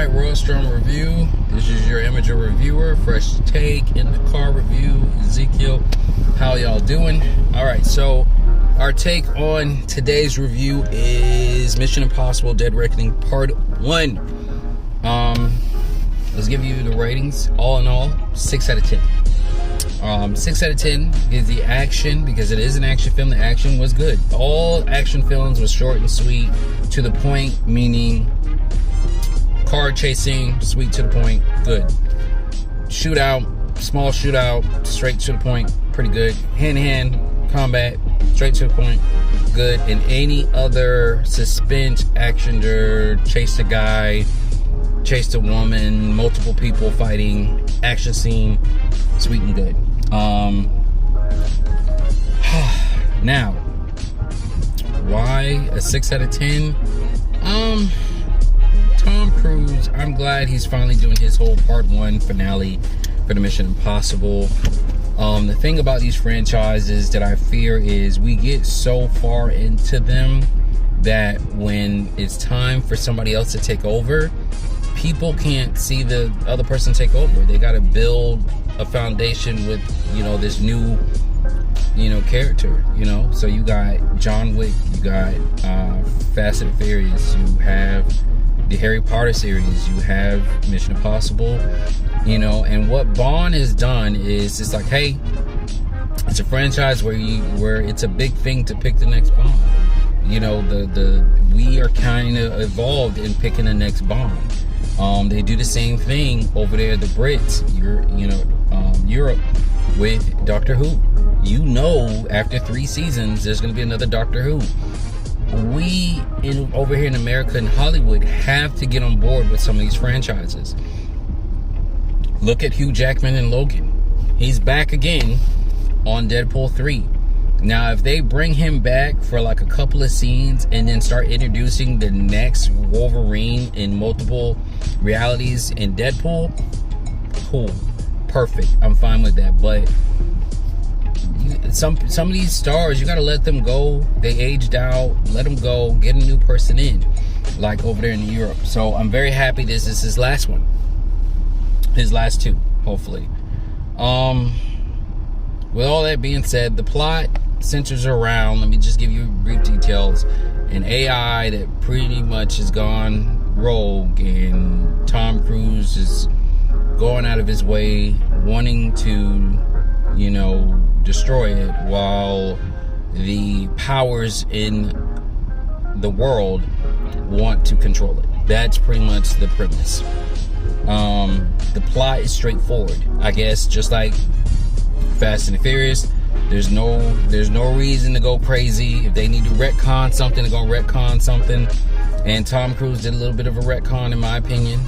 Alright, World Storm Review. This is your amateur reviewer. Fresh take in the car review. Ezekiel, how y'all doing? Alright, so our take on today's review is Mission Impossible Dead Reckoning Part 1. Let's give you the ratings. All in all, 6 out of 10. 6 out of 10 is the action, because it is an action film. The action was good. All action films was short and sweet, to the point, meaning car chasing, sweet to the point, good. Shootout, small shootout, straight to the point, pretty good. Hand-to-hand combat, straight to the point, good. And any other suspense, action, chase a guy, chase a woman, multiple people fighting, action scene, sweet and good. Now, why a 6 out of 10? Tom Cruise, I'm glad he's finally doing his whole Part 1 finale for the Mission Impossible. The thing about these franchises that I fear is we get so far into them that when it's time for somebody else to take over, people can't see the other person take over. They got to build a foundation with, this new, character, So you got John Wick, you got Fast and Furious, you have the Harry Potter series, you have Mission Impossible, and what Bond has done is it's like, hey, it's a franchise where it's a big thing to pick the next Bond. We are kind of evolved in picking the next Bond. They do the same thing over there, the Brits, Europe, with Doctor Who. After 3 seasons, there's going to be another Doctor Who. We over here in America and Hollywood have to get on board with some of these franchises. Look at Hugh Jackman and Logan. He's back again on Deadpool 3. Now, if they bring him back for like a couple of scenes and then start introducing the next Wolverine in multiple realities in Deadpool, cool, perfect. I'm fine with that. But some of these stars, you gotta let them go. They aged out. Let them go. Get a new person in, like over there in Europe. So I'm very happy this is his last one. His last 2, hopefully. With all that being said, the plot centers around, let me just give you brief details, an AI that pretty much has gone rogue, and Tom Cruise is going out of his way wanting to destroy it, while the powers in the world want to control it. That's pretty much the premise. The plot is straightforward, I guess, just like Fast and Furious. There's no reason to go crazy. If they need to retcon something, they're gonna retcon something. And Tom Cruise did a little bit of a retcon, in my opinion.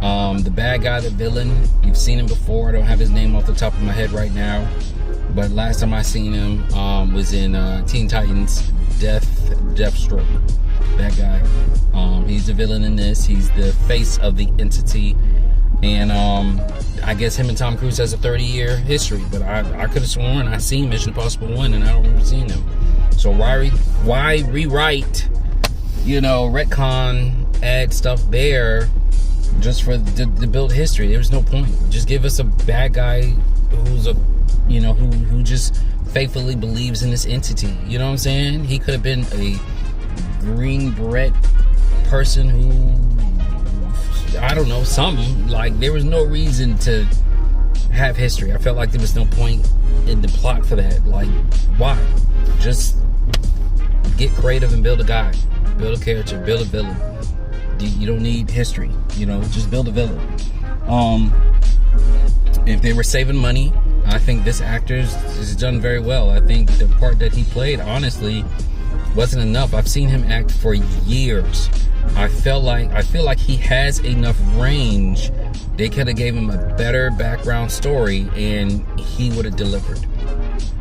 The bad guy, the villain, you've seen him before. I don't have his name off the top of my head right now, but last time I seen him was in Teen Titans Deathstroke. That guy. He's the villain in this. He's the face of the entity. And I guess him and Tom Cruise has a 30-year history, but I could have sworn I seen Mission Impossible 1 and I don't remember seeing him. So why rewrite, retcon, add stuff there just for to build history? There's no point. Just give us a bad guy who's who just faithfully believes in this entity. You know what I'm saying? He could have been a green beret person who, I don't know, something. Like, there was no reason to have history. I felt like there was no point in the plot for that. Like, why? Just get creative and build a guy, build a character, build a villain. You don't need history, just build a villain. If they were saving money, I think this actor has done very well. I think the part that he played, honestly, wasn't enough. I've seen him act for years. I feel like he has enough range. They could have gave him a better background story and he would have delivered.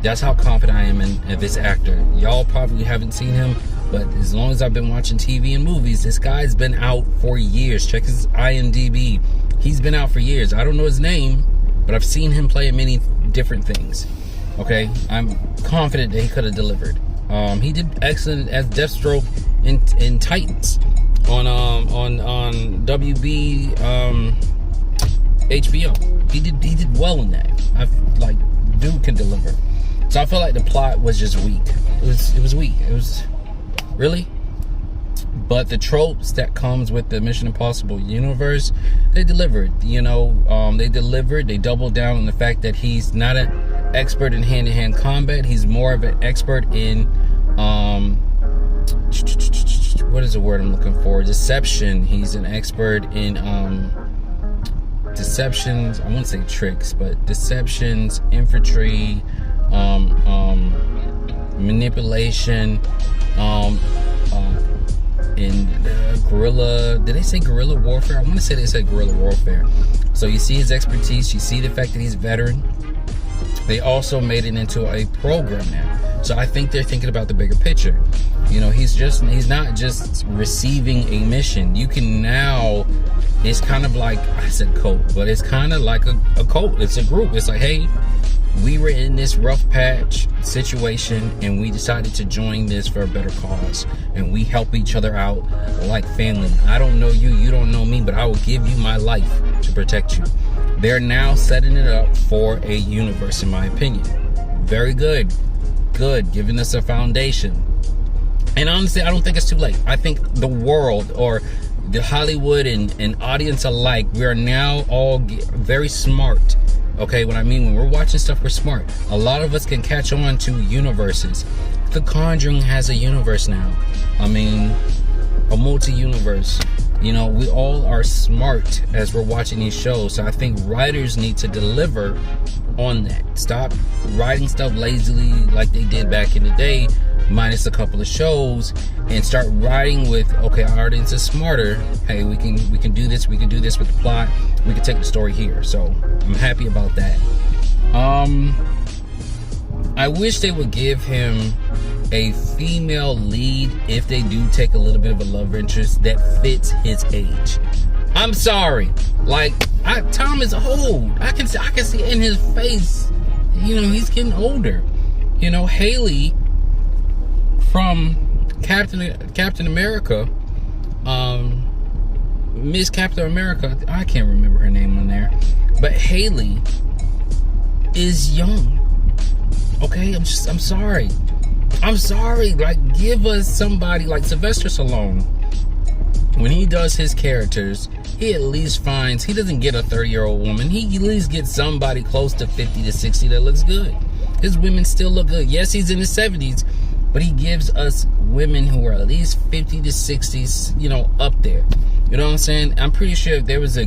That's how confident I am in this actor. Y'all probably haven't seen him, but as long as I've been watching TV and movies, this guy's been out for years. Check his IMDb. He's been out for years. I don't know his name, but I've seen him play in many different things. Okay, I'm confident that he could have delivered. He did excellent as Deathstroke in Titans on WB HBO. He did well in that. Dude can deliver. So I feel like the plot was just weak. It was weak. It was really. But the tropes that comes with the Mission Impossible universe, they delivered. They delivered. They doubled down on the fact that he's not an expert in hand-to-hand combat. He's more of an expert in what is the word I'm looking for? Deception. He's an expert in deceptions. I won't say tricks, but deceptions, infantry, manipulation, in guerrilla. Did they say guerrilla warfare? I want to say they said guerrilla warfare. So you see his expertise. You see the fact that he's a veteran. They also made it into a program now. So I think they're thinking about the bigger picture. He's not just receiving a mission. You can now, it's kind of like, I said cult, but it's kind of like a cult. It's a group. It's like, hey, we were in this rough patch situation and we decided to join this for a better cause, and we help each other out like family. I don't know you, you don't know me, but I will give you my life to protect you. They're now setting it up for a universe, in my opinion. Very good, giving us a foundation. And honestly, I don't think it's too late. I think the world, or the Hollywood and audience alike, we are now all very smart. Okay, when we're watching stuff, we're smart. A lot of us can catch on to universes. The Conjuring has a universe now. A multi-universe. We all are smart as we're watching these shows. So I think writers need to deliver on that. Stop writing stuff lazily like they did back in the day, minus a couple of shows, and start writing with, okay, our audience is smarter. Hey, we can do this. We can do this with the plot. We can take the story here. So I'm happy about that. I wish they would give him a female lead if they do take a little bit of a love interest that fits his age. I'm sorry. Tom is old. I can see it in his face. He's getting older. Haley from Captain America, Miss Captain America, I can't remember her name on there, but Haley is young. Okay, I'm sorry. Give us somebody like Sylvester Stallone. When he does his characters, he at least finds, he doesn't get a 30-year-old woman. He at least gets somebody close to 50 to 60 that looks good. His women still look good. Yes, he's in his 70s, but he gives us women who are at least 50 to 60s, up there. You know what I'm saying? I'm pretty sure if there was a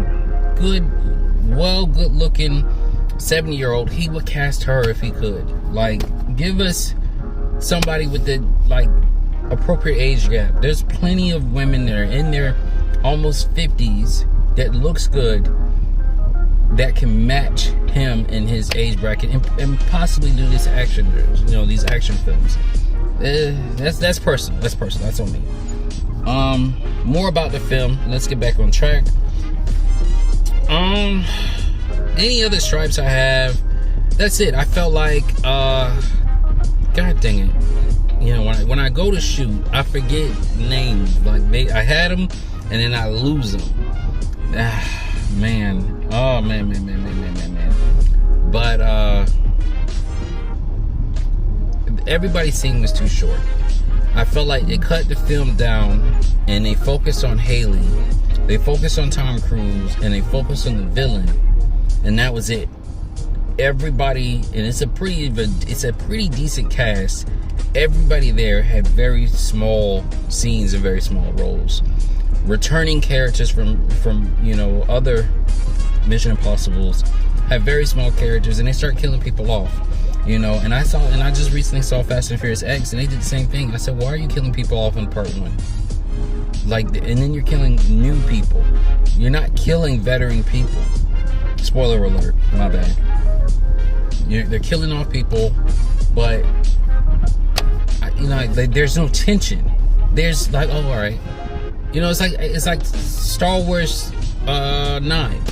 good-looking 70-year-old, he would cast her if he could. Give us somebody with the, appropriate age gap. There's plenty of women that are in their almost 50s that looks good, that can match him in his age bracket and possibly do this action, these action films. That's personal. That's on me. More about the film. Let's get back on track. Any other stripes I have? That's it. I felt like, God dang it. When I go to shoot, I forget names. I had them and then I lose them. Man. Oh man. But everybody's scene was too short. I felt like they cut the film down and they focused on Haley, they focused on Tom Cruise, and they focused on the villain, and that was it. Everybody, and it's a pretty decent cast. Everybody there had very small scenes and very small roles. Returning characters from other Mission Impossibles have very small characters, and they start killing people off. And I just recently saw Fast and Furious X, and they did the same thing. I said, why are you killing people off in part 1? And then you're killing new people. You're not killing veteran people. Spoiler alert, my bad. They're killing off people, but there's no tension. There's all right. It's like Star Wars 9.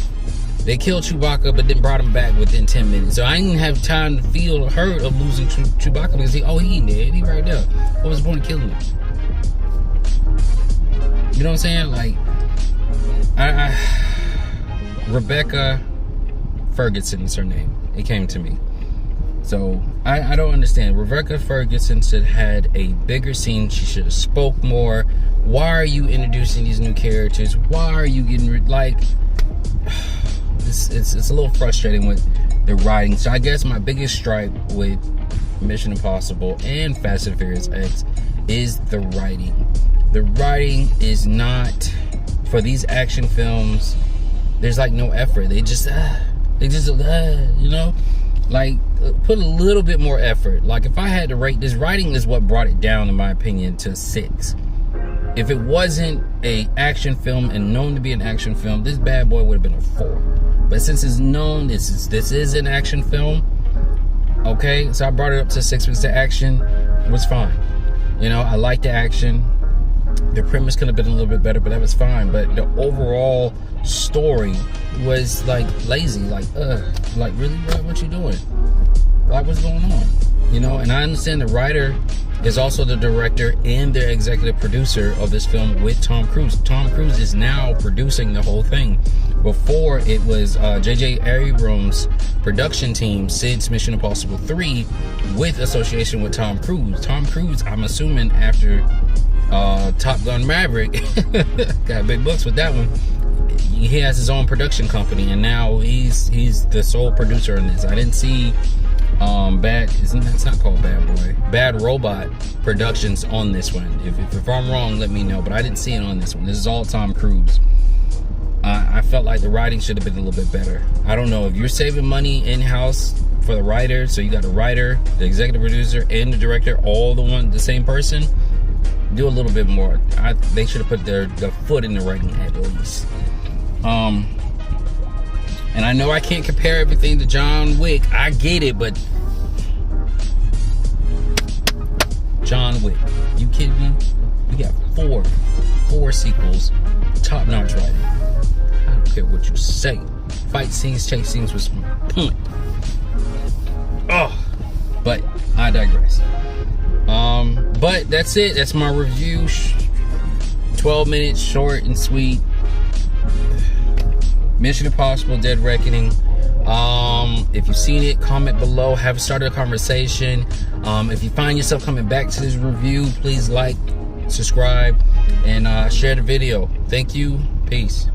They killed Chewbacca, but then brought him back within 10 minutes. So I didn't have time to feel hurt of losing Chewbacca because he ain't dead. He right there. What was the point of killing him? You know what I'm saying? I Rebecca Ferguson is her name. It came to me. So I don't understand. Rebecca Ferguson should have had a bigger scene. She should have spoke more. Why are you introducing these new characters? Why are you getting like? It's a little frustrating with the writing. So I guess my biggest stripe with Mission Impossible and Fast and Furious X is the writing. The writing is not, for these action films, there's like no effort. They just you know, like put a little bit more effort. Like if I had to rate this, writing is what brought it down, in my opinion, to 6. If it wasn't a action film and known to be an action film, this bad boy would have been a 4. But since it's known this is an action film, okay, so I brought it up to 6 because the action was fine. You know, I like the action. The premise could have been a little bit better, but that was fine. But the overall story was like lazy. Like really, bro, what you doing? Like, what's going on? You know, and I understand the writer is also the director and the executive producer of this film with Tom Cruise. Tom Cruise is now producing the whole thing. Before, it was J.J. Abrams' production team since Mission Impossible 3 with association with Tom Cruise. Tom Cruise, I'm assuming after Top Gun Maverick, got big bucks with that one. He has his own production company, and now he's the sole producer in this. I didn't see it's not called Bad Boy, Bad Robot Productions on this one. If I'm wrong, let me know, but I didn't see it on this one. This is all Tom Cruise. I felt like the writing should have been a little bit better. I don't know if you're saving money in-house for the writer, so you got the writer, the executive producer, and the director, all the same person. Do a little bit more. They should have put their foot in the writing at least. And I know I can't compare everything to John Wick. I get it, but John Wick, you kidding me? We got four sequels, top-notch writing. I don't care what you say. Fight scenes, chase scenes was point. Oh, but I digress. But that's it. That's my review. 12 minutes, short and sweet. Mission Impossible Dead Reckoning. If you've seen it, comment below. Have started a conversation. If you find yourself coming back to this review, please like, subscribe, and share the video. Thank you. Peace.